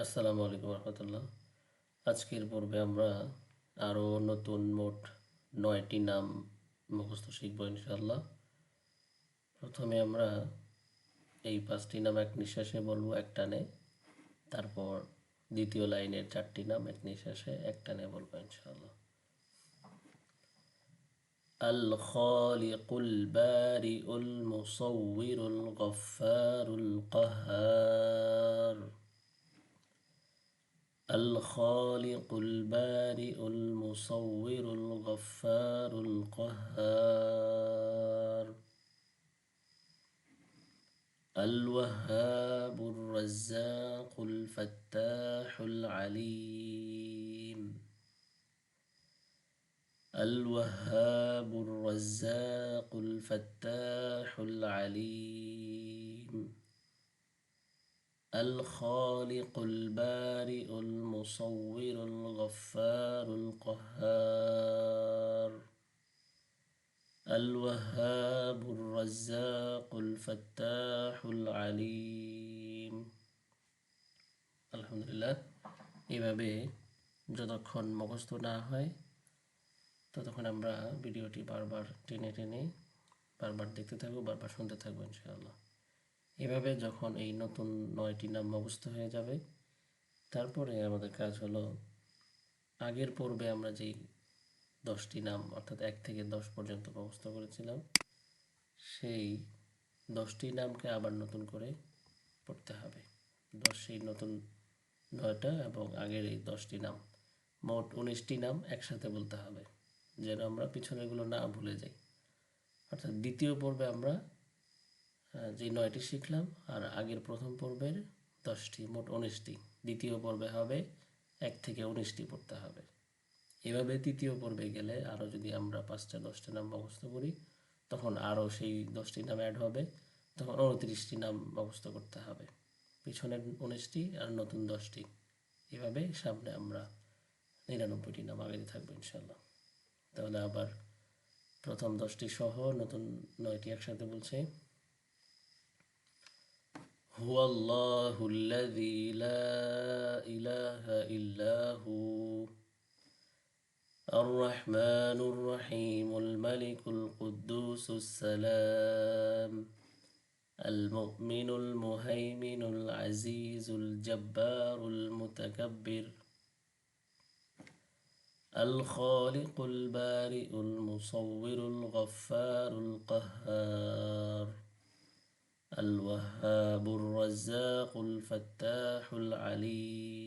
আসসালামু আলাইকুম রহমতুল্লাহ। আজকের পর্বে আমরা আরও নতুন মোট 9টি নাম মুখস্থ শিখব ইনশাআল্লাহ। প্রথমে আমরা এই 5টি নাম এক নিঃশ্বাসে বলবো এক টানে, তারপর দ্বিতীয় লাইনের 4টি নাম এক নিঃশ্বাসে এক টানে বলবো ইনশাআল্লাহ। আল খালিকুল বারিউল মুসাউবিরুল গফফারুল কাহ্হার। الخالق البارئ المصور الغفار القهار. الوهاب الرزاق الفتاح العليم. الوهاب الرزاق الفتاح العليم. الخالق البارئ المصور الغفار القهار. الوهاب الرزاق الفتاح العليم. আলহামদুলিল্লাহ। এভাবে যতক্ষণ মুখস্থ না হয় ততক্ষণ আমরা ভিডিওটি বারবার টেনে টেনে বারবার দেখতে থাকবো, বারবার শুনতে থাকবো ইনশাআল্লাহ। এভাবে যখন এই নতুন 9টি নাম মুখস্থ হয়ে যাবে, তারপরে আমাদের কাজ হলো আগের পর্বে আমরা যেই 10টি নাম অর্থাৎ 1 থেকে 10 পর্যন্ত মুখস্থ করেছিলাম, সেই 10টি নামকে আবার নতুন করে পড়তে হবে। সেই নতুন 9টা এবং আগের এই 10টি নাম, মোট 19টি নাম একসাথে বলতে হবে, যেন আমরা পিছনেরগুলো না ভুলে যাই। অর্থাৎ দ্বিতীয় পর্বে আমরা যে 9টি শিখলাম আর আগের প্রথম পর্বের 10টি, মোট 19টি। দ্বিতীয় পর্বে হবে 1 থেকে 19টি পড়তে হবে। এভাবে তৃতীয় পর্বে গেলে আরও যদি আমরা 5টা 10টা নাম মুখস্থ করি, তখন আরও সেই 10টি নাম অ্যাড হবে, তখন 29টি নাম মুখস্থ করতে হবে। পিছনের 19টি আর নতুন 10টি, এভাবে সামনে আমরা 99টি নাম আগে থাকবো ইনশাল্লাহ। তাহলে আবার প্রথম 10টি সহ নতুন 9টি একসাথে বলছে। هو الله الذي لا إله إلا هو الرحمن الرحيم الملك القدوس السلام المؤمن المهيمن العزيز الجبار المتكبر الخالق البارئ المصور الغفار القهار الوهاب الرزاق الفتاح العليم.